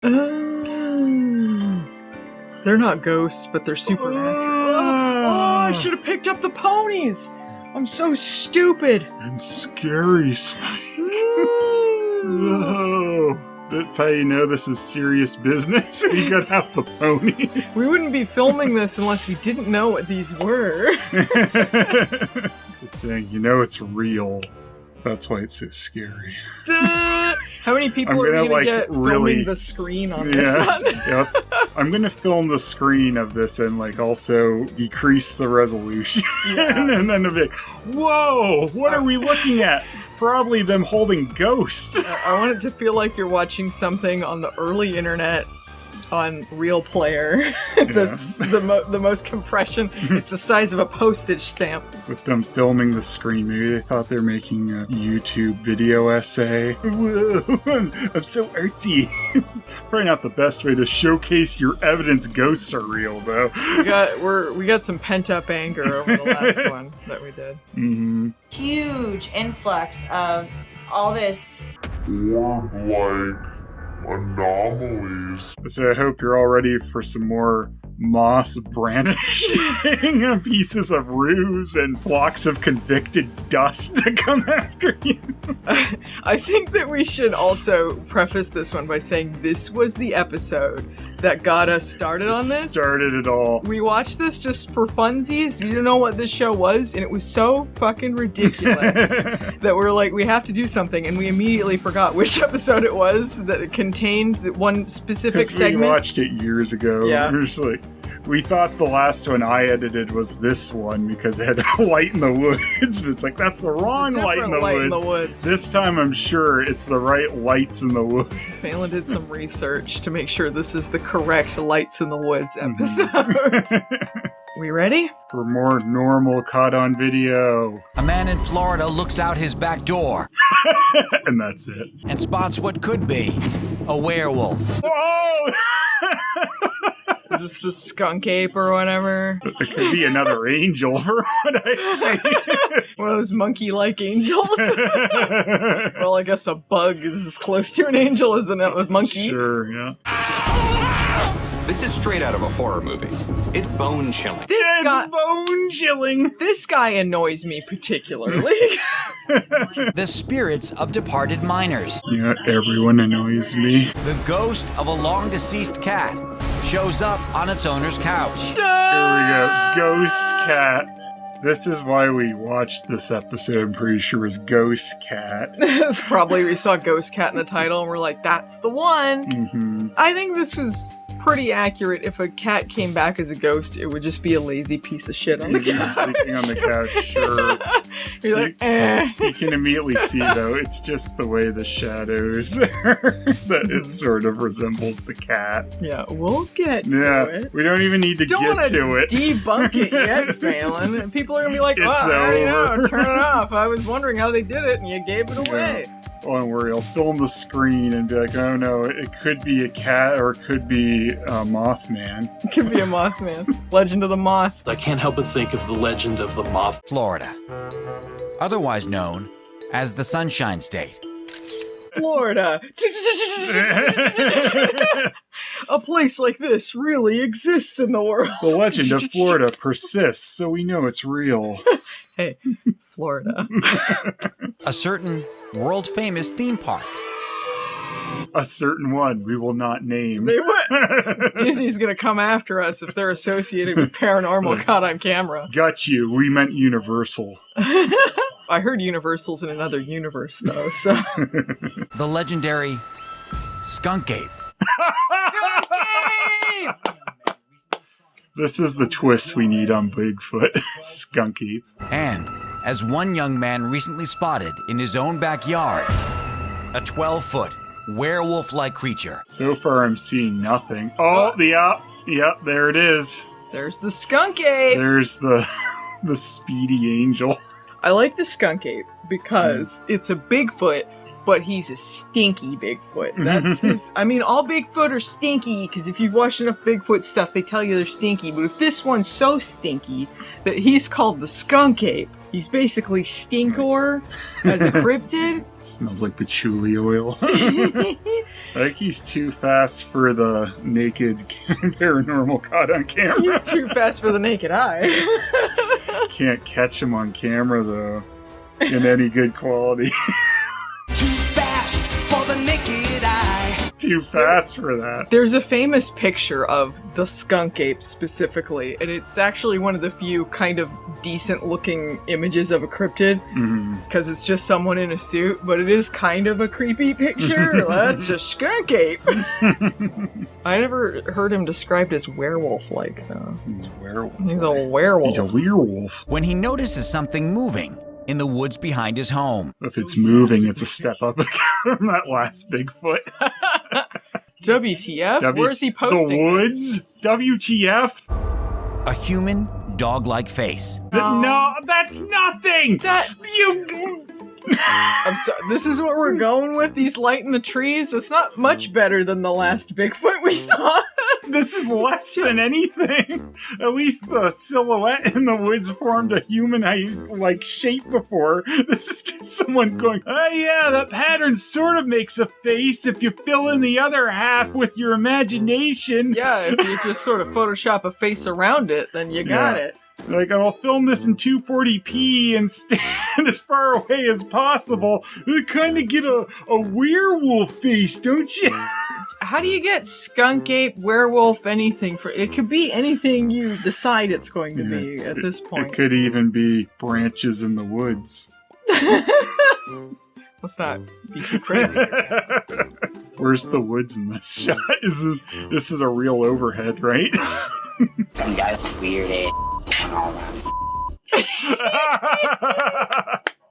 They're not ghosts, but they're supernatural. I should have picked up the ponies. I'm so stupid. And scary, Spike. Whoa. That's how you know this is serious business. We got out the ponies. We wouldn't be filming this unless we didn't know what these were. The thing, you know it's real. That's why it's so scary. How many people are going to get filming the screen on this one? I'm going to film the screen of this and also decrease the resolution. Yeah. And then it'll be like, whoa, what are we looking at? Probably them holding ghosts. I want it to feel like you're watching something on the early internet on Real Player. That's the most compression. It's the size of a postage stamp. With them filming the screen, maybe they thought they're making a YouTube video essay. Whoa, I'm so artsy. Probably not the best way to showcase your evidence ghosts are real, though. We got some pent up anger over the last one that we did. Mm-hmm. Huge influx of all this orb-like anomalies. So I hope you're all ready for some more moss brandishing pieces of ruse and blocks of convicted dust to come after you. I think that we should also preface this one by saying this was the episode that got us started on this. Started it all. We watched this just for funsies. We didn't know what this show was, and it was so fucking ridiculous that we're like, we have to do something, and we immediately forgot which episode it was that it contained one specific segment. We watched it years ago. Yeah. We thought the last one I edited was this one because it had Light in the Woods. But it's like, that's the wrong Light in the Woods. This time I'm sure it's the right Lights in the Woods. Phelan did some research to make sure this is the correct Lights in the Woods episode. We ready? For more normal caught on video. A man in Florida looks out his back door. And that's it. And spots what could be a werewolf. Whoa! Is this the skunk ape or whatever? It could be another angel for what I see. One of those monkey-like angels? Well, I guess a bug is as close to an angel as a monkey. Sure, yeah. This is straight out of a horror movie. It's bone-chilling. It's bone-chilling. This guy annoys me particularly. The spirits of departed miners. Yeah, everyone annoys me. The ghost of a long-deceased cat shows up on its owner's couch. Here we go. Ghost cat. This is why we watched this episode, I'm pretty sure, was Ghost Cat. It's probably we saw Ghost Cat in the title and we're like, that's the one. Mm-hmm. I think this was pretty accurate. If a cat came back as a ghost, it would just be a lazy piece of shit on the couch. Sleeping on the couch, sure. You're like, eh. You can immediately see, though, it's just the way the shadows are, that it sort of resembles the cat. Yeah, we'll get to it. We don't even need to get to it. Debunk it yet, Phelan. People are going to be like, it's I already over. know, turn it off. I was wondering how they did it, and you gave it away. Don't worry, I'll film the screen and be like, oh no, it could be a cat or it could be a Mothman. It could be a Mothman. Legend of the Moth. I can't help but think of the legend of the Moth. Florida, otherwise known as the Sunshine State. Florida. A place like this really exists in the world. The legend of Florida persists, so we know it's real. Hey, Florida. A certain world-famous theme park. A certain one we will not name. They would. Disney's gonna come after us if they're associated with paranormal caught on camera. Got you. We meant Universal. I heard Universal's in another universe, though, so... The legendary Skunk Ape. Skunk Ape! This is the twist we need on Bigfoot. Skunk Ape. And, as one young man recently spotted in his own backyard, a 12-foot werewolf-like creature. So far I'm seeing nothing. Oh, yep, there it is. There's the Skunk Ape! There's the speedy angel. I like the Skunk Ape because it's a Bigfoot but he's a stinky Bigfoot. That's his. I mean, all Bigfoot are stinky, because if you've watched enough Bigfoot stuff, they tell you they're stinky. But if this one's so stinky that he's called the Skunk Ape, he's basically stinkor as a cryptid. Smells like patchouli oil. I think he's too fast for the naked paranormal caught on camera. He's too fast for the naked eye. Can't catch him on camera, though, in any good quality. Too fast for the naked eye. Too fast for that. There's a famous picture of the Skunk Ape specifically, and it's actually one of the few kind of decent looking images of a cryptid, because it's just someone in a suit, but it is kind of a creepy picture. That's a Skunk Ape. I never heard him described as werewolf-like, though. He's a werewolf. He's a werewolf. He's a werewolf. When he notices something moving in the woods behind his home. If it's moving, it's a step up from that last Bigfoot. WTF? Where's he posting The woods? this? WTF? A human, dog-like face. No, that's nothing! I'm sorry, this is what we're going with? These light in the trees? It's not much better than the last Bigfoot we saw. This is less than anything. At least the silhouette in the woods formed a human-like shape before. This is just someone going, oh yeah, that pattern sort of makes a face if you fill in the other half with your imagination. Yeah, if you just sort of Photoshop a face around it, then you got it. Like, I'll film this in 240p and stand as far away as possible. You kind of get a werewolf face, don't you? How do you get skunk ape, werewolf, anything for it? Could be anything you decide it's going to be at this point. It could even be branches in the woods. Let's not be too crazy. Where's the woods in this shot? This is a real overhead, right? Some guys weird ass all around this.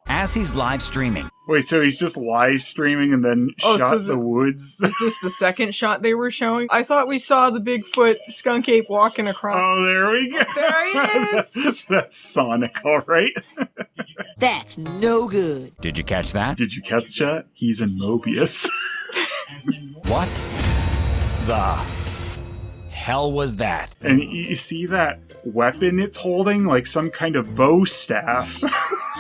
As he's live streaming. Wait, so he's just live streaming and then shot the woods? Is this the second shot they were showing? I thought we saw the Bigfoot skunk ape walking across. Oh, there we go. There he is. That's Sonic, all right. That's no good. Did you catch that? Did you catch that? He's in Mobius. What the hell was that? And you see that weapon it's holding? Like some kind of bow staff.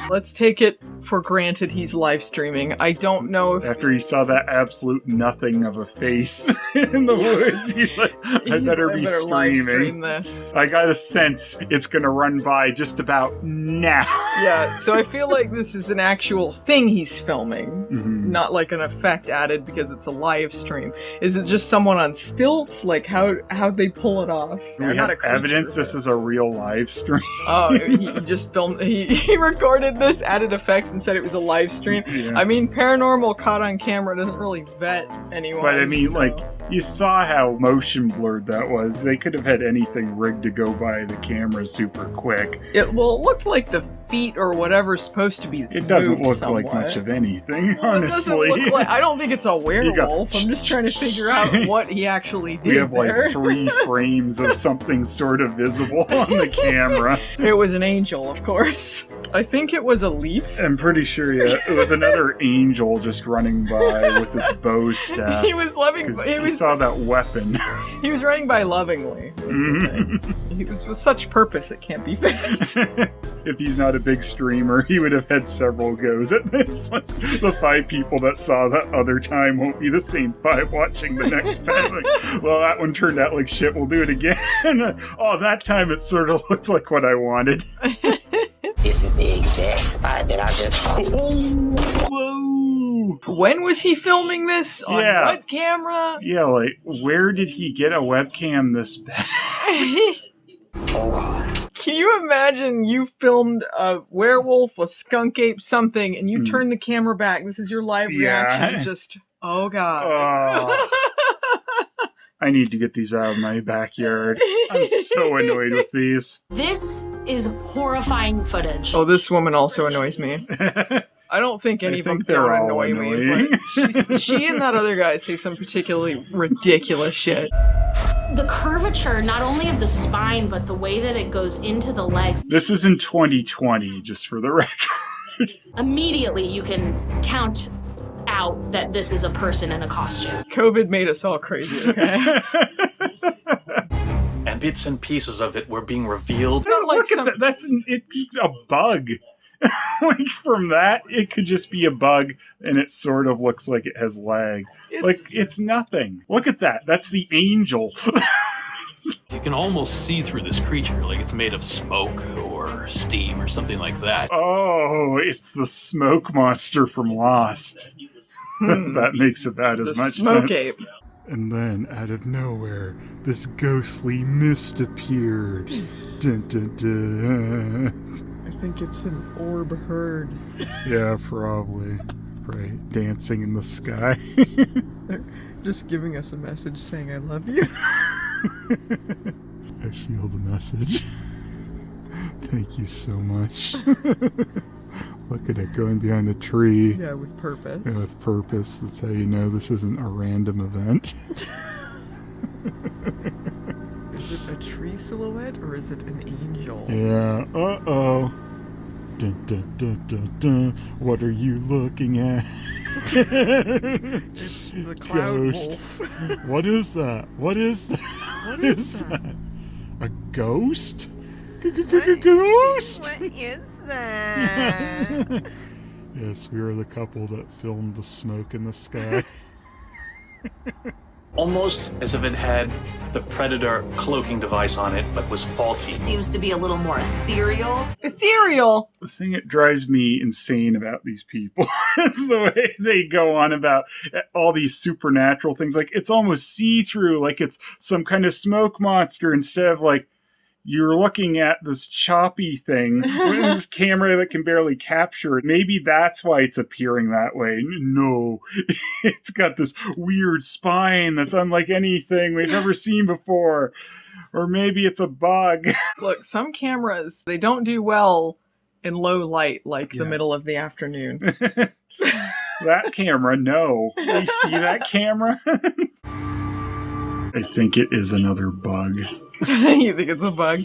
Let's take it for granted he's live streaming. I don't know if... After he saw that absolute nothing of a face in the woods, he's like, I better be streaming. Live stream this. I got a sense it's gonna run by just about now. Yeah, so I feel like this is an actual thing he's filming, not like an effect added because it's a live stream. Is it just someone on stilts? Like, how'd they pull it off? We have evidence this is a real live stream. Oh, he just filmed, he recorded this, added effects, and said it was a live stream. Yeah. I mean, Paranormal caught on camera doesn't really vet anyone. But I mean, like, you saw how motion blurred that was. They could have had anything rigged to go by the camera super quick. It looked like the feet or whatever's supposed to be. It doesn't look like much of anything, honestly. It doesn't look like, I don't think it's a werewolf. I'm just trying to figure out what he actually did. We have like 3 frames of something sort of visible on the camera. It was an angel, of course. I think it was a leaf. I'm pretty sure, yeah. It was another angel just running by with its bow staff. He was loving. He saw that weapon. He was running by lovingly. He was with such purpose it can't be faked. If he's not a big streamer, he would have had several goes at this. The 5 people that saw that other time won't be the same 5 watching the next time. Like, well, that one turned out like shit. We'll do it again. Oh, that time it sort of looked like what I wanted. This is the exact spot that I just... Whoa! When was he filming this? On what camera? Yeah, like, where did he get a webcam this bad? Can you imagine you filmed a werewolf, a skunk ape, something, and you turn the camera back? This is your live reaction. It's just, oh god. I need to get these out of my backyard. I'm so annoyed with these. This is horrifying footage. Oh, this woman also annoys me. I don't think any of them don't annoy me, but she and that other guy say some particularly ridiculous shit. The curvature, not only of the spine, but the way that it goes into the legs. This is in 2020, just for the record. Immediately you can count doubt that this is a person in a costume. COVID made us all crazy, okay? And bits and pieces of it were being revealed. Look at that. It's a bug. Like, from that, it could just be a bug, and it sort of looks like it has lag. It's nothing. Look at that. That's the angel. You can almost see through this creature, like it's made of smoke or steam or something like that. Oh, it's the smoke monster from Lost. That makes about as much Smoke sense. Ape. And then, out of nowhere, this ghostly mist appeared. Dun, dun, dun. I think it's an orb herd. Yeah, probably. Right, dancing in the sky. They're just giving us a message saying, I love you. I feel the message. Thank you so much. Look at it going behind the tree. Yeah, with purpose. Yeah, with purpose. That's how you know this isn't a random event. Is it a tree silhouette or is it an angel? Yeah. Uh-oh. Dun, dun, dun, dun, dun. What are you looking at? It's the cloud Ghost. wolf. What is that? What is that? What is that? A ghost? Ghost? What is that? Yes, we were the couple that filmed the smoke in the sky. Almost as if it had the Predator cloaking device on it, but was faulty. It seems to be a little more ethereal. Ethereal! The thing that drives me insane about these people is the way they go on about all these supernatural things. Like, it's almost see-through, like it's some kind of smoke monster, instead of like, you're looking at this choppy thing with this camera that can barely capture it. Maybe that's why it's appearing that way. No, it's got this weird spine that's unlike anything we've ever seen before. Or maybe it's a bug. Look, some cameras, they don't do well in low light, like the middle of the afternoon. That camera, no. You see that camera? I think it is another bug. You think it's a bug?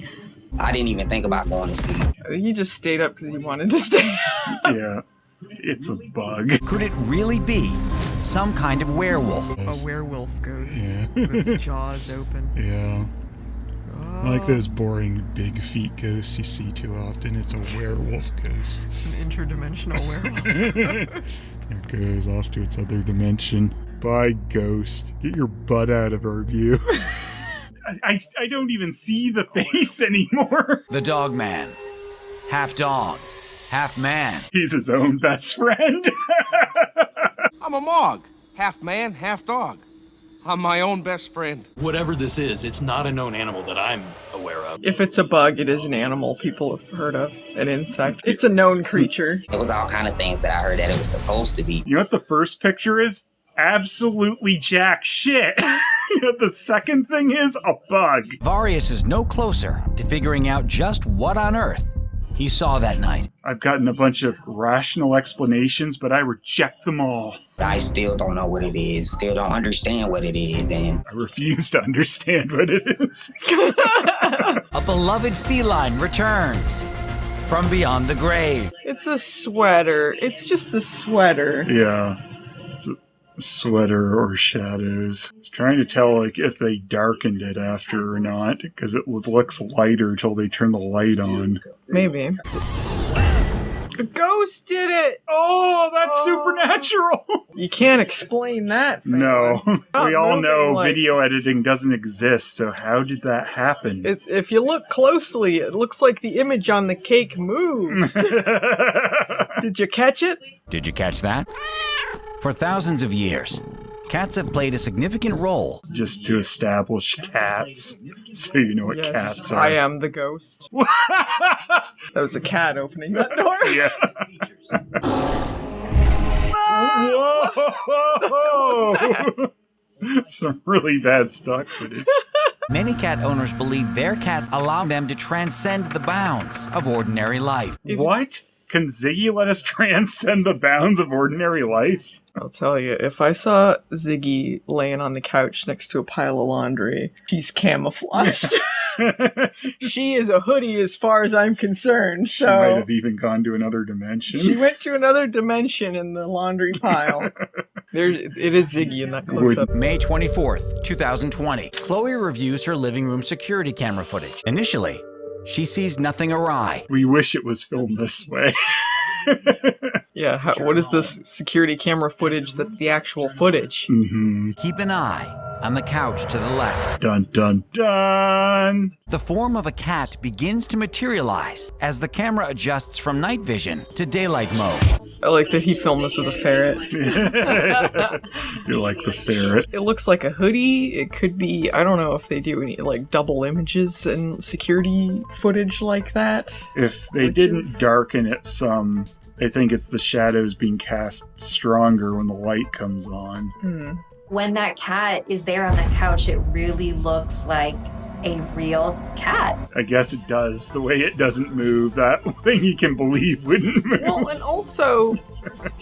I didn't even think about going to sleep. I think you just stayed up because you wanted to stay up. Yeah, it's a bug. Could it really be some kind of werewolf? A werewolf ghost Yeah. with its jaws open. Yeah. Oh, Like those boring big feet ghosts you see too often. It's a werewolf ghost. it's an interdimensional werewolf. It goes off to its other dimension. Bye, ghost. Get your butt out of our view. I don't even see the face anymore. The dog man. Half dog, half man. He's his own best friend. I'm a Mog. Half man, half dog. I'm my own best friend. Whatever this is, it's not a known animal that I'm aware of. If it's a bug, it is an animal people have heard of. An insect. It's a known creature. It was all kind of things that I heard that it was supposed to be. You know what the first picture is? Absolutely jack shit. You know what the second thing is? A bug. Varius is no closer to figuring out just what on earth he saw that night. I've gotten a bunch of rational explanations, but I reject them all. I still don't know what it is, still don't understand what it is, and I refuse to understand what it is. A beloved feline returns from beyond the grave. It's a sweater. It's just a sweater. Yeah. It's a sweater or shadows. I was trying to tell like if they darkened it after or not, because it looks lighter till they turn the light on. Maybe. The ghost did it! Oh, that's supernatural! You can't explain that. Fran. No. Not We all moving know like- video editing doesn't exist, so how did that happen? If you look closely, it looks like the image on the cake moved. Did you catch it? Did you catch that? For thousands of years, cats have played a significant role. Just to establish cats, so you know what Yes, cats are. I am the ghost. That was a cat opening that door. Yeah. Whoa! Some really bad stock footage. Many cat owners believe their cats allow them to transcend the bounds of ordinary life. What? Can Ziggy let us transcend the bounds of ordinary life? I'll tell you, if I saw Ziggy laying on the couch next to a pile of laundry, she's camouflaged. She is a hoodie as far as I'm concerned, She might so have even gone to another dimension. she went to another dimension in the laundry pile. It is Ziggy in that close-up. May 24th, 2020. Chloe reviews her living room security camera footage. Initially, she sees nothing awry. We wish it was filmed this way. Yeah, what is this security camera footage that's the actual footage? Mm-hmm. Keep an eye on the couch to the left. Dun, dun, dun! The form of a cat begins to materialize as the camera adjusts from night vision to daylight mode. I like that he filmed this with a ferret. You like the ferret? It looks like a hoodie. It could be, I don't know if they do any like double images and security footage like that. If they didn't darken it some, I think it's the shadows being cast stronger when the light comes on. When that cat is there on the couch, it really looks like a real cat. I guess it does. The way it doesn't move, that thing you can believe wouldn't move. Well, and also,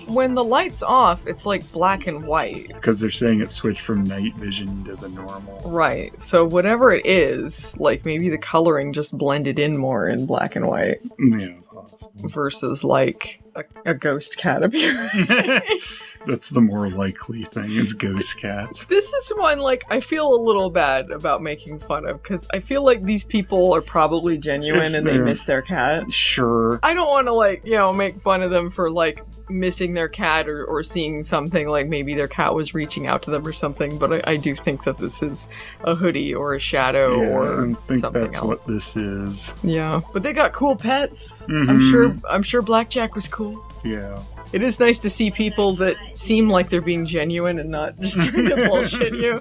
when the light's off, it's like black and white. Because they're saying it switched from night vision to the normal. Right. So whatever it is, like maybe the coloring just blended in more in black and white. Yeah, possible. Versus like a ghost cat appearing. That's the more likely thing, is ghost cats. This is one, like, I feel a little bad about making fun of, because I feel like these people are probably genuine and they miss their cat. Sure. I don't want to, like, you know, make fun of them for, like, missing their cat or seeing something, like maybe their cat was reaching out to them or something, but I do think that this is a hoodie or a shadow or I think something that's else. what this is. Yeah, but they got cool pets. Mm-hmm. I'm sure Blackjack was cool. Yeah. It is nice to see people that seem like they're being genuine and not just trying to bullshit you.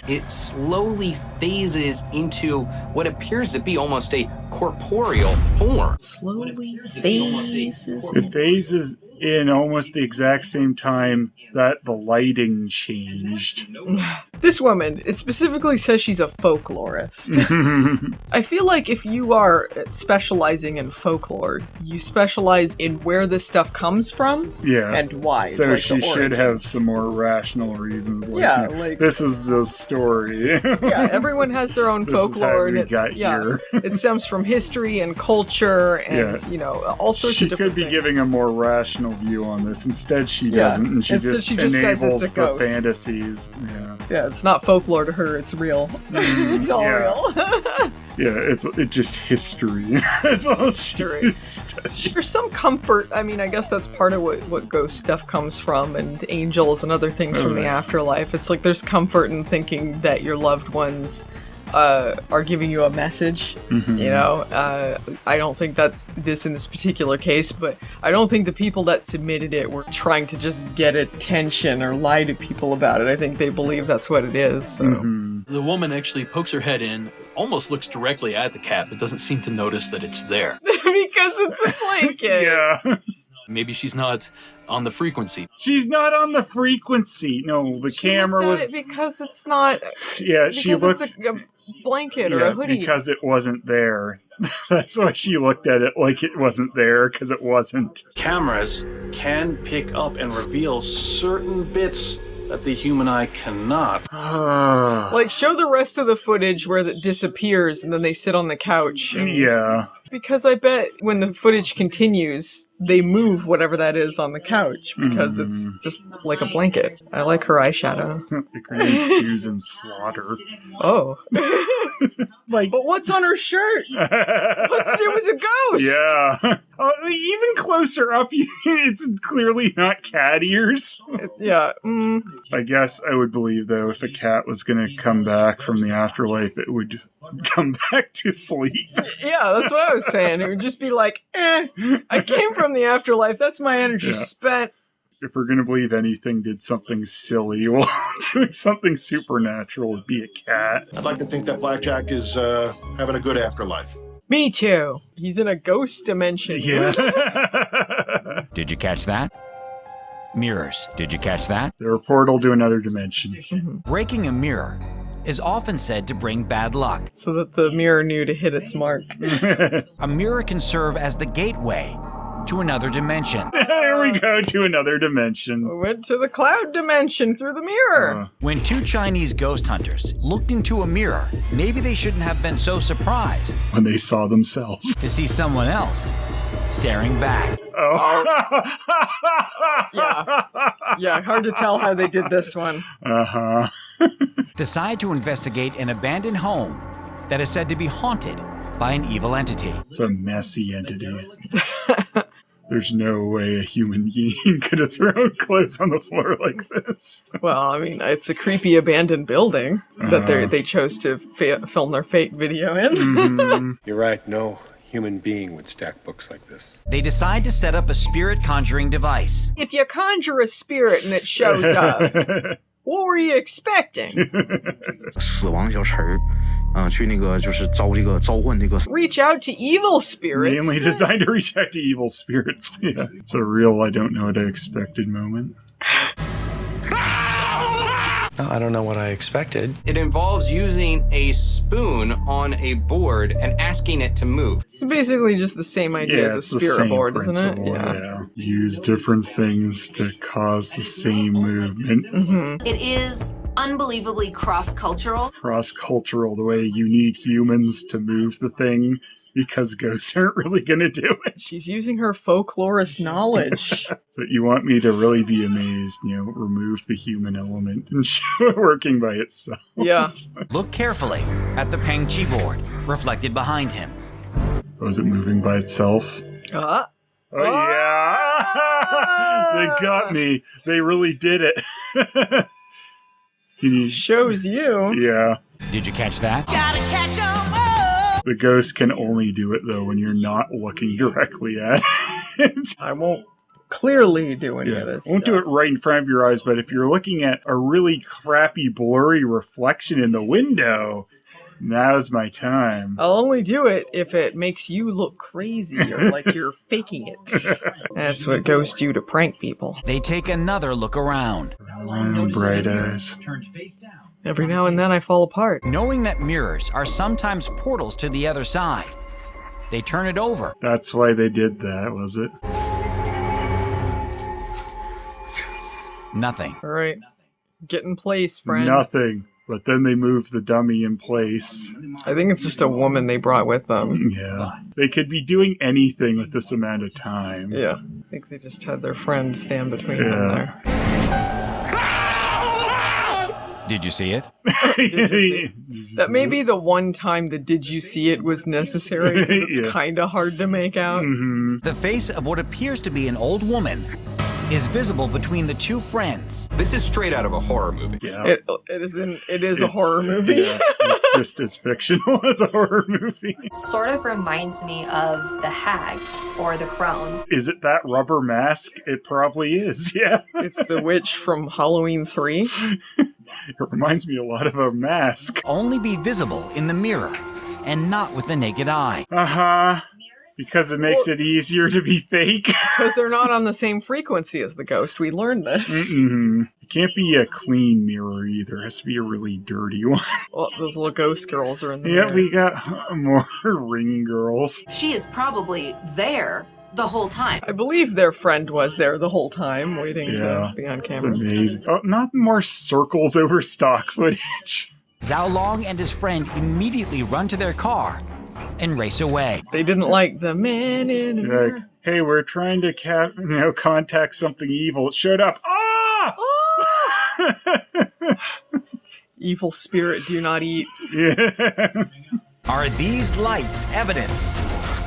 It slowly phases into what appears to be almost a corporeal form. Slowly phases. It phases in almost the exact same time that the lighting changed. This woman, it specifically says she's a folklorist. I feel like if you are specializing in folklore, you specialize in where this stuff comes from and why. So like she should have some more rational reasons. Like, like this is the story. Yeah, everyone has their own folklore, and it stems from history and culture, and you know, all sorts of different She could be things. giving a more rational view on this. Instead, she doesn't, and she just enables says it's a the ghost. fantasies. Yeah, it's not folklore to her; it's real. It's all real. It's just history. It's all history. There's some comfort. I mean, I guess that's part of what ghost stuff comes from, and angels and other things from the afterlife. It's like there's comfort in thinking that your loved ones are giving you a message. You know, I don't think that's this in this particular case, but I don't think the people that submitted it were trying to just get attention or lie to people about it. I think they believe that's what it is. So. The woman actually pokes her head in, almost looks directly at the cat, but doesn't seem to notice that it's there. Because it's a blanket. Yeah. Maybe she's not on the frequency. She's not on the frequency. No, the camera was... because it's not... Yeah, she looked... It's a blanket or a hoodie. Because it wasn't there. That's why she looked at it like it wasn't there, because it wasn't. Cameras can pick up and reveal certain bits that the human eye cannot. Like, show the rest of the footage where it disappears and then they sit on the couch. And... Because I bet when the footage continues, they move whatever that is on the couch, because it's just like a blanket. I like her eyeshadow. Her name's Susan Slaughter. Oh. But what's on her shirt? It was a ghost! Yeah. Even closer up, it's clearly not cat ears. Yeah. I guess I would believe, though, if a cat was going to come back from the afterlife, it would come back to sleep. Yeah, that's what I was saying. It would just be like, I came from the afterlife. That's my energy spent. If we're going to believe anything did something silly, well, doing something supernatural would be a cat. I'd like to think that Blackjack is having a good afterlife. Me too. He's in a ghost dimension. Yeah. Did you catch that? Mirrors. Did you catch that? They're a portal to another dimension. Breaking a mirror is often said to bring bad luck. So that the mirror knew to hit its mark. A mirror can serve as the gateway to another dimension. There we go, to another dimension. We went to the cloud dimension through the mirror. When two Chinese ghost hunters looked into a mirror, maybe they shouldn't have been so surprised when they saw themselves to see someone else staring back. Oh. Yeah, hard to tell how they did this one. Uh-huh. Decide to investigate an abandoned home that is said to be haunted by an evil entity. It's a messy entity. There's no way a human being could have thrown clothes on the floor like this. Well, I mean, it's a creepy abandoned building that they chose to film their fake video in. Mm-hmm. You're right, no human being would stack books like this. They decide to set up a spirit conjuring device. If you conjure a spirit and it shows up, what were you expecting? Reach out to evil spirits. Mainly designed to reach out to evil spirits. Yeah, it's a real I don't know what I expected moment. I don't know what I expected. It involves using a spoon on a board and asking it to move. It's basically just the same idea as a spirit board, isn't it? Yeah. Use different things to cause the same movement. Mm-hmm. It is unbelievably cross-cultural. Cross-cultural, the way you need humans to move the thing because ghosts aren't really going to do it. She's using her folklorist knowledge. So you want me to really be amazed, remove the human element and show it working by itself. Yeah. Look carefully at the Peng Chi board reflected behind him. Was it moving by itself? Oh, yeah! They got me. They really did it. Shows you. Yeah. Did you catch that? Gotta catch 'em all. The ghost can only do it, though, when you're not looking directly at it. I won't clearly do any of this. I won't do it right in front of your eyes, but if you're looking at a really crappy, blurry reflection in the window, now's my time. I'll only do it if it makes you look crazy or like you're faking it. That's what ghosts do to prank people. They take another look around. Bright eyes. Every now and then I fall apart. Knowing that mirrors are sometimes portals to the other side, they turn it over. That's why they did that, was it? Nothing. All right. Get in place, friend. Nothing. But then they moved the dummy in place. I think it's just a woman they brought with them. Yeah. They could be doing anything with this amount of time. Yeah. I think they just had their friend stand between them there. Did you see it? That may be the one time the did you see it was necessary, because it's kind of hard to make out. Mm-hmm. The face of what appears to be an old woman is visible between the two friends. This is straight out of a horror movie. Yeah. It is a horror movie. Yeah, it's just as fictional as a horror movie. Sort of reminds me of The Hag or The Crone. Is it that rubber mask? It probably is, yeah. It's the witch from Halloween 3. It reminds me a lot of a mask. Only be visible in the mirror and not with the naked eye. Uh-huh. Because it makes it easier to be fake. Because they're not on the same frequency as the ghost. We learned this. Mm-hmm. It can't be a clean mirror either. It has to be a really dirty one. Well, those little ghost girls are in the mirror. Yeah, we got more ring girls. She is probably there the whole time. I believe their friend was there the whole time, waiting to be on camera. It's amazing. Oh, not more circles over stock footage. Zhao Long and his friend immediately run to their car and race away. They didn't like the man in the mirror. Like, hey, we're trying to contact something evil. It showed up. Ah! Evil spirit, do not eat. Yeah. Are these lights evidence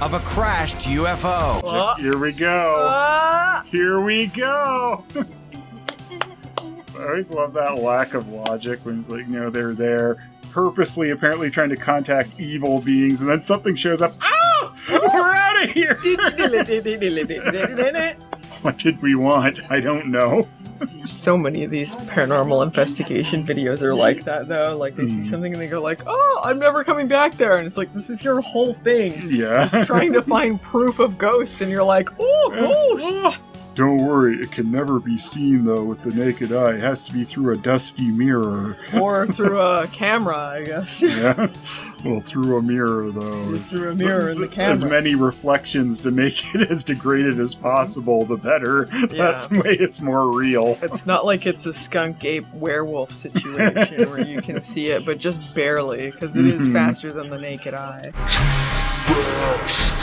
of a crashed UFO? Here we go. Here we go. I always love that lack of logic when it's like, they're there purposely apparently trying to contact evil beings, and then something shows up. Ah! We're out of here! What did we want? I don't know. So many of these paranormal investigation videos are like that, though. Like, they see something and they go like, oh, I'm never coming back there. And it's like, this is your whole thing. Yeah. Just trying to find proof of ghosts, and you're like, oh, ghosts! Don't worry, it can never be seen, though, with the naked eye. It has to be through a dusty mirror. Or through a camera, I guess. Yeah. Well, through a mirror, though. Through a mirror in the camera. As many reflections to make it as degraded as possible, the better. Yeah. That's the way it's more real. It's not like it's a Skunk Ape werewolf situation where you can see it, but just barely, because it is faster than the naked eye. Fast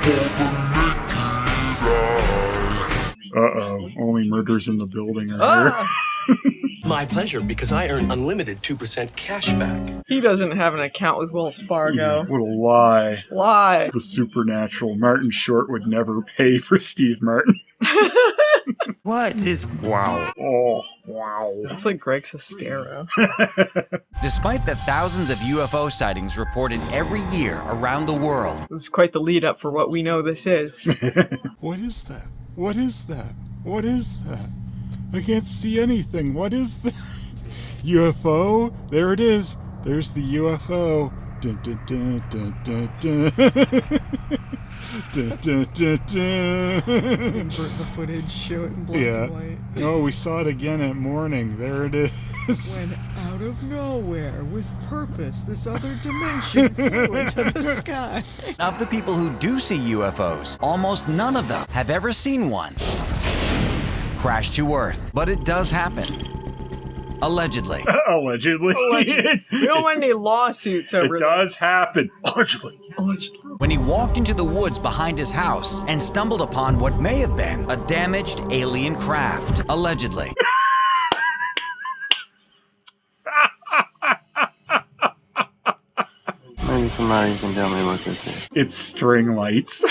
for the naked Uh-oh. Only murders in the building are here. My pleasure, because I earn unlimited 2% cash back. He doesn't have an account with Wells Fargo. What a lie. Lie. The supernatural. Martin Short would never pay for Steve Martin. What is... Wow. Oh, wow. Looks like Greg Sestero. Despite the thousands of UFO sightings reported every year around the world. This is quite the lead up for what we know this is. What is that? What is that? What is that? I can't see anything. What is that? UFO? There it is. There's the UFO. Dun, dun, dun, dun, dun, dun. Dun, dun, dun, dun. Invert the footage, show it in black and white. Oh, we saw it again at morning. There it is. When out of nowhere, with purpose, this other dimension flew into the sky. Of the people who do see UFOs, almost none of them have ever seen one crash to Earth. But it does happen. Allegedly. Allegedly. We don't want any lawsuits over this. It does happen. Allegedly. When he walked into the woods behind his house and stumbled upon what may have been a damaged alien craft. Allegedly. Maybe somebody can tell me what this is. It's string lights.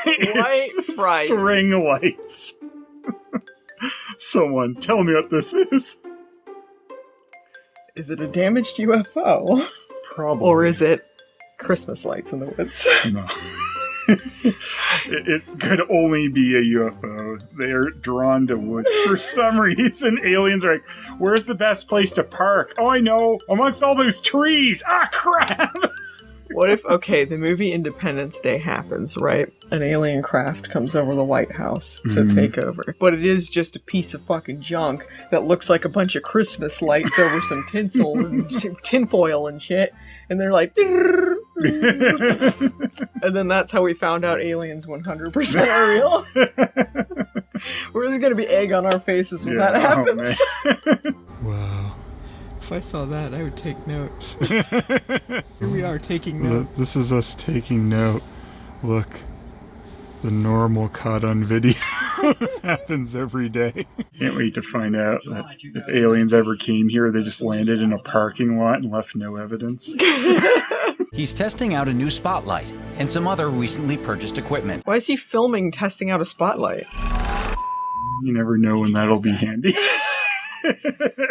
White fright. String lights. Someone tell me what this is. Is it a damaged UFO? Probably. Or is it Christmas lights in the woods? No. It could only be a UFO. They're drawn to woods for some reason. Aliens are like, where's the best place to park? Oh, I know. Amongst all those trees. Ah, crap. What if, okay, the movie Independence Day happens, right? An alien craft comes over the White House to take over. But it is just a piece of fucking junk that looks like a bunch of Christmas lights over some tinsel and tinfoil and shit. And they're like, and then that's how we found out aliens 100% are real. There's gonna be egg on our faces when that happens. Wow. If I saw that, I would take note. Here we are taking note. This is us taking note. Look, the normal caught on video happens every day. Can't wait to find out that if aliens ever came here, they just landed in a parking lot and left no evidence. He's testing out a new spotlight and some other recently purchased equipment. Why is he filming testing out a spotlight? You never know when that'll be handy.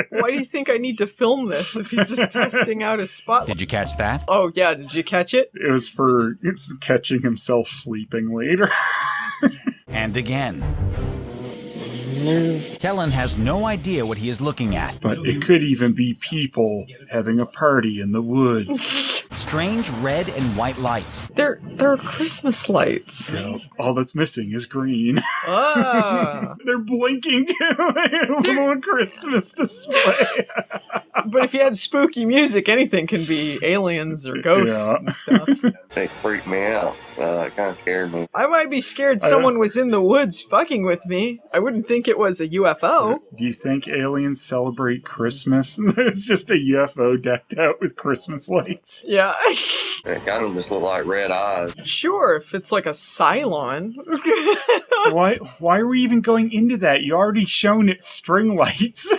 Why do you think I need to film this if he's just testing out his spotlight? Did you catch that? Oh, yeah. Did you catch it? It was for catching himself sleeping later. And again. Kellen has no idea what he is looking at. But it could even be people having a party in the woods. Strange red and white lights. They're Christmas lights. So, all that's missing is green. Ah. They're blinking to a little Christmas display. But if you had spooky music, anything can be aliens or ghosts and stuff. They freaked me out. It kind of scared me. I might be scared someone was in the woods fucking with me. I wouldn't think it was a UFO. Do you think aliens celebrate Christmas? It's just a UFO decked out with Christmas lights. Yeah. It kind of just looked like red eyes. Sure, if it's like a Cylon. Why are we even going into that? You already shown it string lights.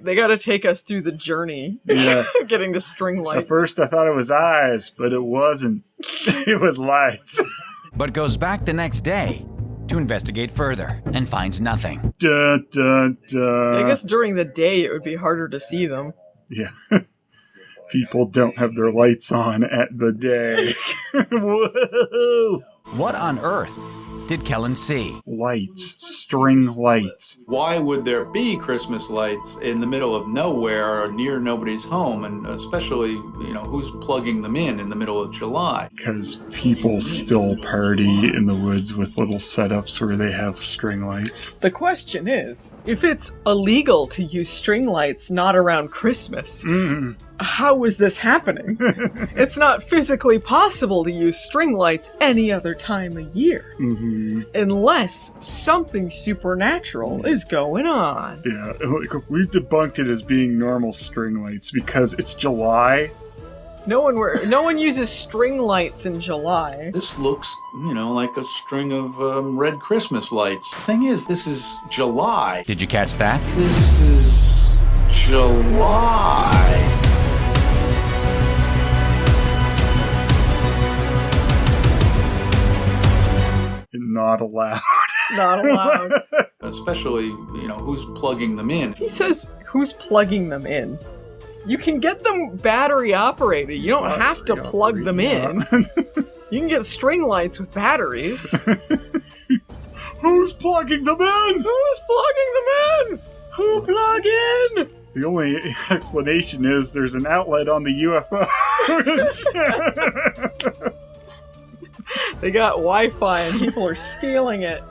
They gotta take us through the journey. Yeah. Getting to string lights. At first I thought it was eyes, but it wasn't. It was lights. But goes back the next day to investigate further and finds nothing. Dun, dun, dun. I guess during the day it would be harder to see them. Yeah. People don't have their lights on at the day. Whoa! What on earth did Kellen see? Lights. String lights. Why would there be Christmas lights in the middle of nowhere or near nobody's home? And especially, who's plugging them in the middle of July? Because people still party in the woods with little setups where they have string lights. The question is, if it's illegal to use string lights not around Christmas, how is this happening? It's not physically possible to use string lights any other time of year. Unless something supernatural is going on. Yeah, we've debunked it as being normal string lights because it's July. No one uses string lights in July. This looks, like a string of red Christmas lights. The thing is, this is July. Did you catch that? This is July. Not allowed. Not allowed. Especially, who's plugging them in. He says, who's plugging them in? You can get them battery operated. You don't have to plug them in. You can get string lights with batteries. Who's plugging them in? Who's plugging them in? Who plug in? The only explanation is there's an outlet on the UFO. They got Wi-Fi and people are stealing it.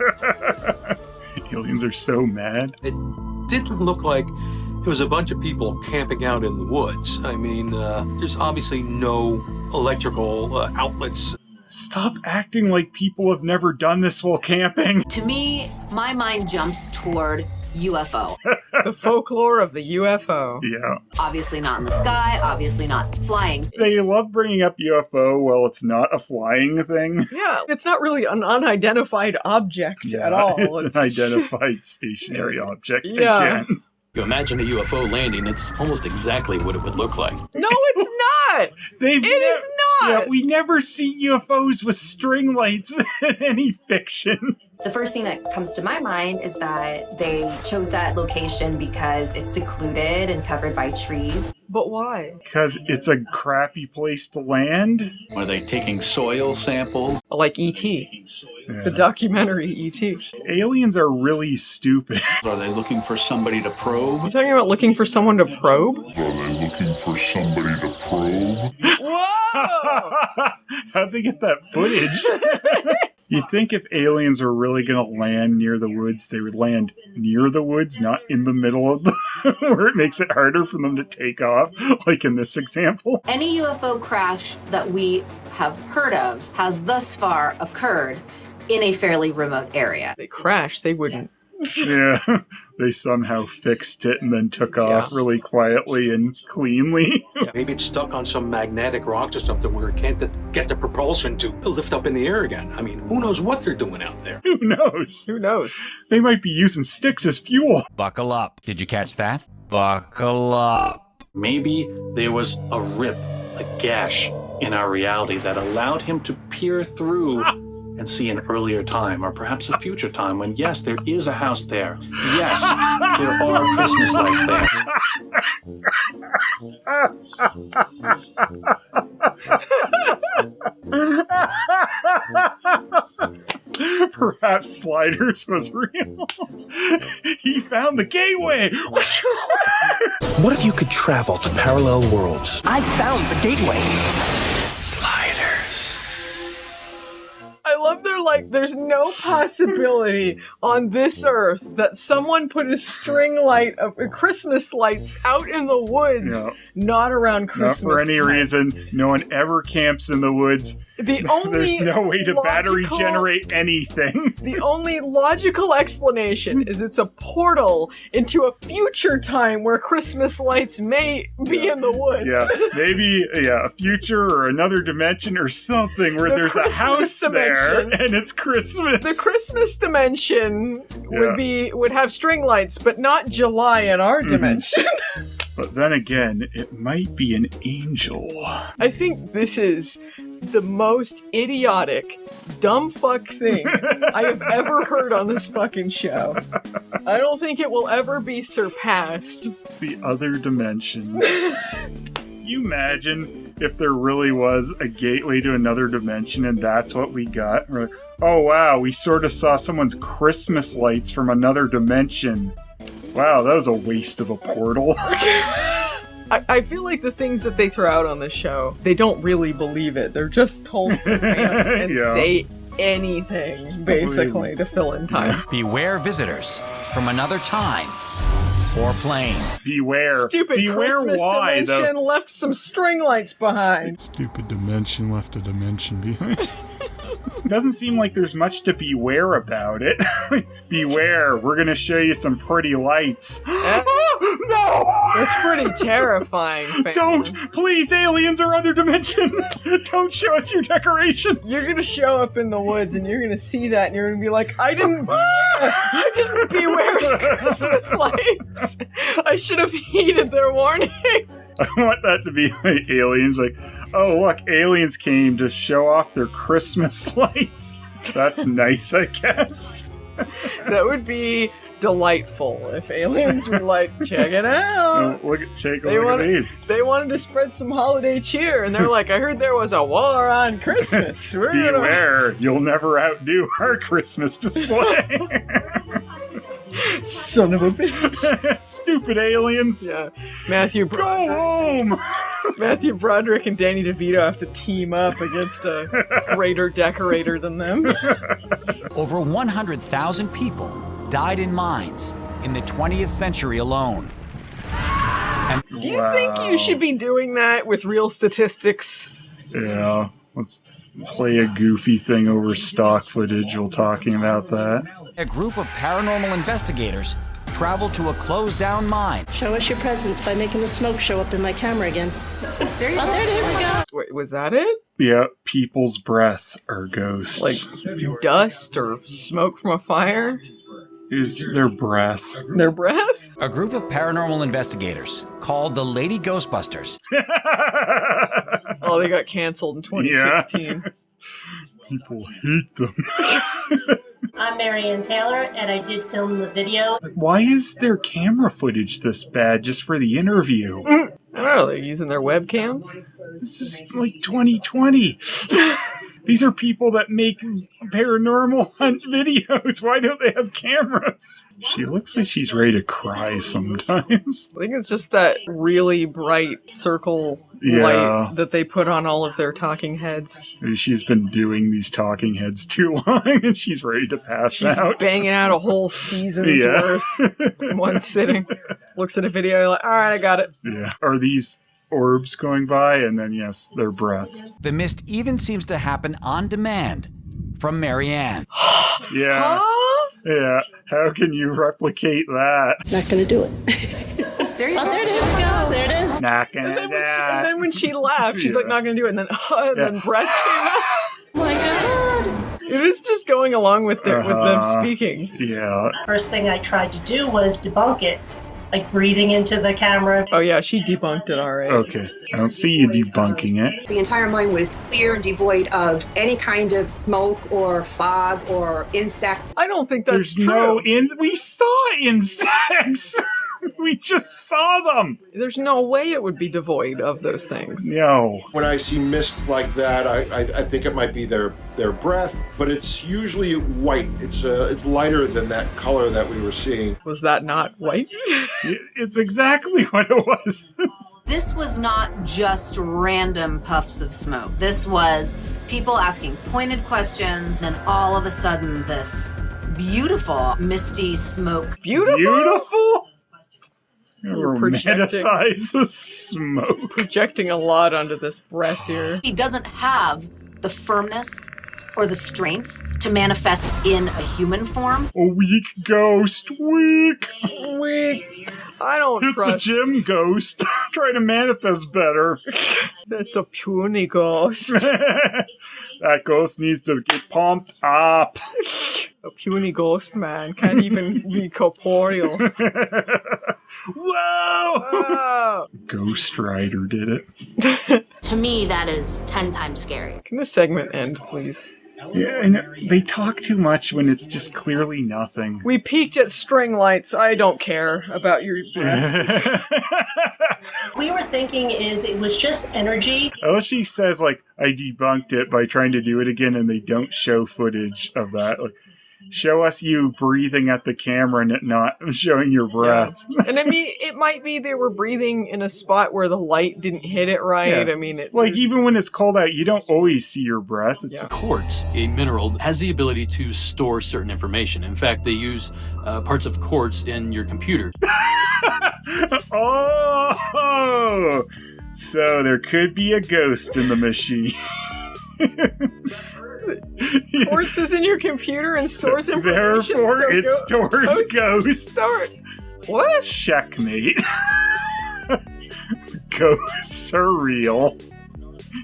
Aliens are so mad. It didn't look like it was a bunch of people camping out in the woods. I mean, there's obviously no electrical outlets. Stop acting like people have never done this while camping. To me, my mind jumps toward UFO. The folklore of the UFO. Yeah. Obviously not in the sky, obviously not flying. They love bringing up UFO while it's not a flying thing. Yeah, it's not really an unidentified object at all. It's an identified stationary object Yeah. again. You imagine a UFO landing, it's almost exactly what it would look like. No, it's not! It is not! Yeah, we never see UFOs with string lights in any fiction. The first thing that comes to my mind is that they chose that location because it's secluded and covered by trees. But why? Because it's a crappy place to land. Are they taking soil samples? Like E.T. The documentary E.T. Aliens are really stupid. Are they looking for somebody to probe? You talking about looking for someone to probe? Are they looking for somebody to probe? Whoa! How'd they get that footage? You'd think if aliens were really going to land near the woods, they would land near the woods, not in the middle of the where it makes it harder for them to take off, like in this example. Any UFO crash that we have heard of has thus far occurred in a fairly remote area. They crashed, they wouldn't. Yeah, they somehow fixed it and then took off really quietly and cleanly. Maybe it's stuck on some magnetic rocks or something where it can't get the propulsion to lift up in the air again. I mean, who knows what they're doing out there? Who knows? Who knows? They might be using sticks as fuel. Buckle up. Did you catch that? Buckle up. Maybe there was a rip, a gash in our reality that allowed him to peer through and see an earlier time, or perhaps a future time when, yes, there is a house there. Yes, there are Christmas lights there. Perhaps Sliders was real. He found the gateway. What if you could travel to parallel worlds? I found the gateway. Sliders. I love there's no possibility on this earth that someone put a string light of Christmas lights out in the woods, not around Christmas. Not for any reason. No one ever camps in the woods. There's no way to battery generate anything. The only logical explanation is it's a portal into a future time where Christmas lights may be in the woods. Yeah, maybe a future or another dimension or something where there's a house there and it's Christmas. The Christmas dimension would have string lights, but not July in our dimension. But then again, it might be an angel. I think this is the most idiotic, dumb fuck thing I have ever heard on this fucking show. I don't think it will ever be surpassed. The other dimension. You imagine if there really was a gateway to another dimension and that's what we got? We're like, oh wow, we sort of saw someone's Christmas lights from another dimension. Wow, that was a waste of a portal. I feel like the things that they throw out on this show, they don't really believe it. They're just told to rant and say anything, basically, to fill in time. Beware visitors from another time or plane. Beware. Stupid Beware Christmas why, dimension though. left some string lights behind. Stupid dimension left a dimension behind. Doesn't seem like there's much to beware about it. Beware, we're gonna show you some pretty lights. No! That's pretty terrifying. Family. Don't! Please, aliens or other dimension! Don't show us your decorations! You're gonna show up in the woods and you're gonna see that and you're gonna be like, I didn't beware the Christmas lights! I should have heeded their warning! I want that to be like aliens, like, oh look, aliens came to show off their Christmas lights. That's nice, I guess. That would be delightful if aliens were like, check it out. Look at these. They wanted to spread some holiday cheer, and they're like, I heard there was a war on Christmas. Beware, you'll never outdo our Christmas display. Son of a bitch. Stupid aliens. Yeah. Matthew Broderick. Go home! Matthew Broderick and Danny DeVito have to team up against a greater decorator than them. Over 100,000 people died in mines in the 20th century alone. And do you think you should be doing that with real statistics? Yeah. Let's play a goofy thing over stock footage while talking about that. A group of paranormal investigators traveled to a closed-down mine. Show us your presence by making the smoke show up in my camera again. There you go. There it is. Wait, was that it? Yeah, people's breath are ghosts. Like dust or smoke from a fire? Is their breath. Their breath? A group of paranormal investigators called the Lady Ghostbusters. Oh, they got canceled in 2016. Yeah. People hate them. I'm Marianne Taylor, and I did film the video. Why is their camera footage this bad just for the interview? I don't know, they're using their webcams? This is like 2020. These are people that make paranormal hunt videos. Why don't they have cameras? She looks like she's ready to cry sometimes. I think it's just that really bright circle light that they put on all of their talking heads. Maybe she's been doing these talking heads too long and she's ready to pass out. She's banging out a whole season's worth in one sitting. Looks at a video like, all right, I got it. Yeah. Are these orbs going by? And then, yes, their breath. The mist even seems to happen on demand from Marianne. Yeah. Huh? Yeah. How can you replicate that? Not gonna do it. There you go. There it is. Go. There it is. Not gonna do And then when she laughed, she's like, not gonna do it. And then breath came out. Oh my god. It is just going along with them speaking. Yeah. First thing I tried to do was debunk it, like breathing into the camera. Oh yeah, she debunked it already. Okay. I don't see you debunking it. The entire mine was clear and devoid of any kind of smoke or fog or insects. I don't think that's true. No we saw insects. We just saw them. There's no way it would be devoid of those things. No. When I see mists like that, I think it might be their breath, but it's usually white. It's lighter than that color that we were seeing. Was that not white? It's exactly what it was. This was not just random puffs of smoke. This was people asking pointed questions, and all of a sudden this beautiful misty smoke. Beautiful? Romanticize the smoke. Projecting a lot onto this breath here. He doesn't have the firmness or the strength to manifest in a human form. A weak ghost. Weak. I don't trust. The gym ghost. Try to manifest better. That's a puny ghost. That ghost needs to get pumped up. A puny ghost, man. Can't even be corporeal. Whoa! Ghost Rider did it. To me, that is 10 times scary. Can this segment end, please? Yeah, I know. They talk too much when it's just clearly nothing. We peeked at string lights. I don't care about your breath. We were thinking it was just energy. Oh, she says, like, I debunked it by trying to do it again, and they don't show footage of that. Like, show us you breathing at the camera and it not showing your breath. Yeah. And I mean, it might be they were breathing in a spot where the light didn't hit it right. Yeah. I mean, even when it's cold out, you don't always see your breath. It's Quartz, a mineral, has the ability to store certain information. In fact, they use parts of quartz in your computer. Oh! So there could be a ghost in the machine. Quartz is in your computer and stores information. Therefore, it stores ghosts. What? Checkmate. Ghosts are real.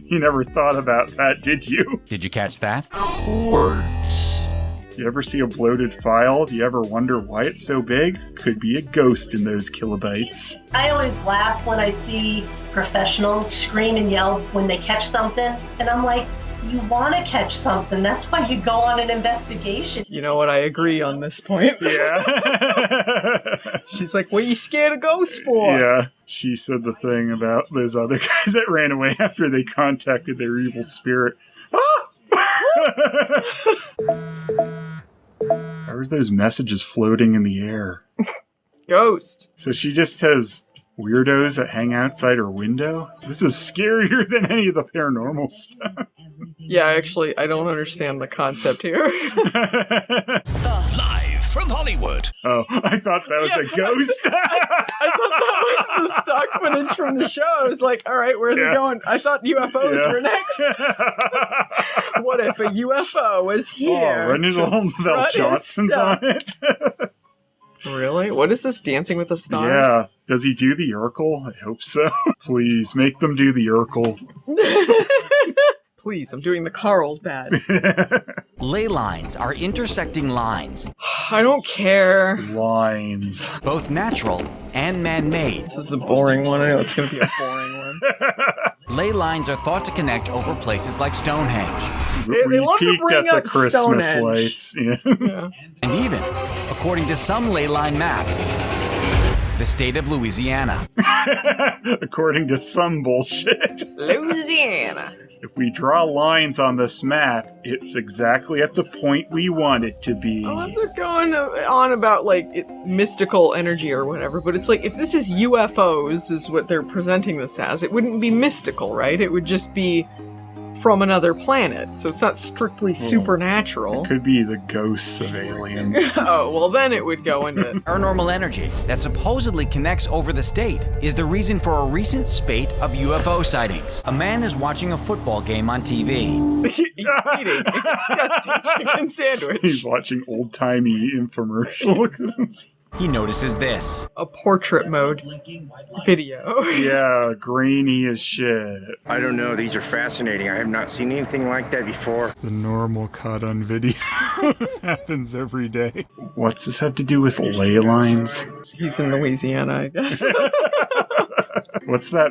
You never thought about that, did you? Did you catch that? Quartz. You ever see a bloated file? Do you ever wonder why it's so big? Could be a ghost in those kilobytes. I always laugh when I see professionals scream and yell when they catch something, and I'm like, you want to catch something. That's why you go on an investigation. You know what? I agree on this point. Yeah. She's like, what are you scared of ghosts for? Yeah. She said the thing about those other guys that ran away after they contacted their evil spirit. How are those messages floating in the air? Ghost. So she just has weirdos that hang outside her window? This is scarier than any of the paranormal stuff. Yeah, actually, I don't understand the concept here. Live from Hollywood. Oh, I thought that was a ghost. I thought that was the stock footage from the show. I was like, all right, where are they going? I thought UFOs were next. What if a UFO was here? Oh, Roosevelt Johnson's on it. Really? What is this, Dancing with the Stars? Yeah. Does he do the Urkel? I hope so. Please, make them do the Urkel. Please, I'm doing the Carlsbad. Ley lines are intersecting lines. I don't care. Lines. Both natural and man-made. This is a boring one. I know it's going to be a boring one. Ley lines are thought to connect over places like Stonehenge. They love to bring up Christmas Stonehenge. Lights. Yeah. And even, according to some ley line maps, the state of Louisiana. According to some bullshit. Louisiana. If we draw lines on this map, it's exactly at the point we want it to be. I'm not going on about, like, mystical energy or whatever, but it's like, if this is UFOs, is what they're presenting this as, it wouldn't be mystical, right? It would just be from another planet, so it's not strictly supernatural. It could be the ghosts of aliens. Oh, well then it would go into... Paranormal energy that supposedly connects over the state is the reason for a recent spate of UFO sightings. A man is watching a football game on TV. Eating a disgusting chicken sandwich. He's watching old-timey infomercials. He notices this. A portrait mode video. Yeah, grainy as shit. I don't know, these are fascinating. I have not seen anything like that before. The normal caught on video happens every day. What's this have to do with ley lines? He's in Louisiana, I guess. What's that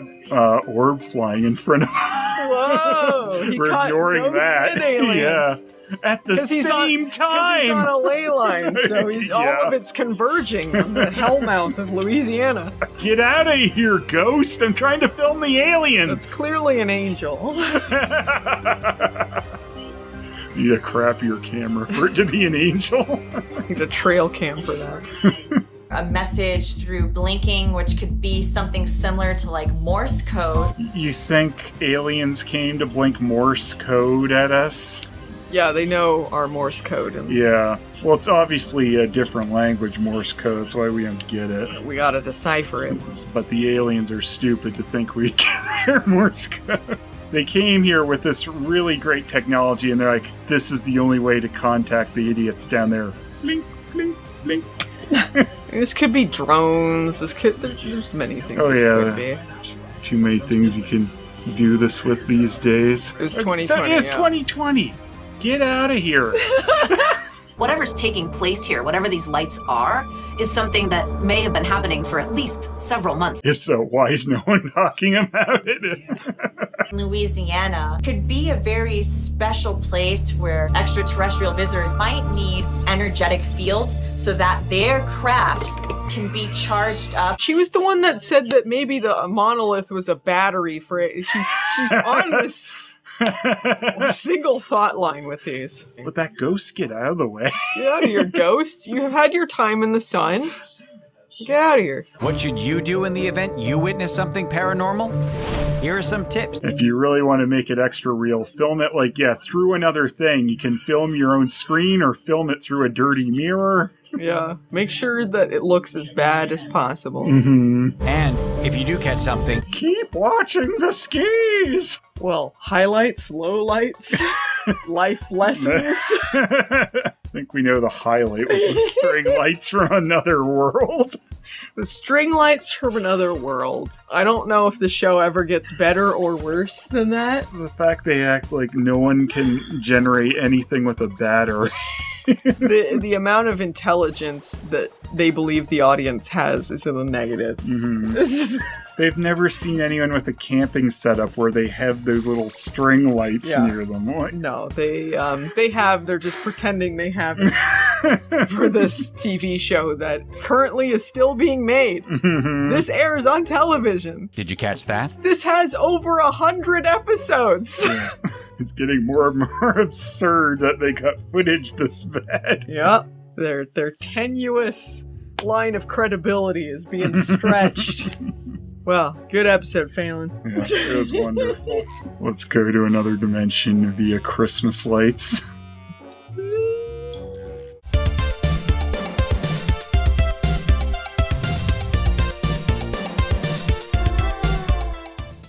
orb flying in front of him? Whoa! He caught ghosts and aliens. Yeah. At the same time! He's on a ley line, so all of it's converging on the hellmouth of Louisiana. Get out of here, ghost! I'm trying to film the aliens! It's clearly an angel. You need a crappier camera for it to be an angel. I need a trail cam for that. A message through blinking, which could be something similar to like Morse code. You think aliens came to blink Morse code at us? Yeah, they know our Morse code. Yeah. Well, it's obviously a different language, Morse code. That's why we don't get it. We gotta decipher it. But the aliens are stupid to think we get their Morse code. They came here with this really great technology, and they're like, this is the only way to contact the idiots down there. Blink, blink, blink. This could be drones. There's many things this could be. There's too many things you can do this with these days. It was 2020. It's 2020. Get out of here. Whatever's taking place here, whatever these lights are, is something that may have been happening for at least several months. If so, why is no one talking about it? Louisiana could be a very special place where extraterrestrial visitors might need energetic fields so that their crafts can be charged up. She was the one that said that maybe the monolith was a battery for it. She's on this single thought line with these. But that ghost, get out of the way. Get out of here, ghost. You have had your time in the sun. Get out of here. What should you do in the event you witness something paranormal? Here are some tips. If you really want to make it extra real, film it through another thing. You can film your own screen or film it through a dirty mirror. Yeah, make sure that it looks as bad as possible. Mm-hmm. And if you do catch something, keep watching the skis. Well, highlights, lowlights, life lessons. I think we know the highlight was the string lights from another world. The string lights from another world. I don't know if the show ever gets better or worse than that. The fact they act like no one can generate anything with a battery. The amount of intelligence that they believe the audience has is in the negatives. Mm-hmm. They've never seen anyone with a camping setup where they have those little string lights near them. What? No, they're just pretending they have it for this TV show that currently is still being made. Mm-hmm. This airs on television. Did you catch that? This has over 100 episodes. Yeah. It's getting more and more absurd that they got footage this bad. Yeah, their tenuous line of credibility is being stretched. Well, good episode, Phelan. Yeah, it was wonderful. Let's go to another dimension via Christmas lights.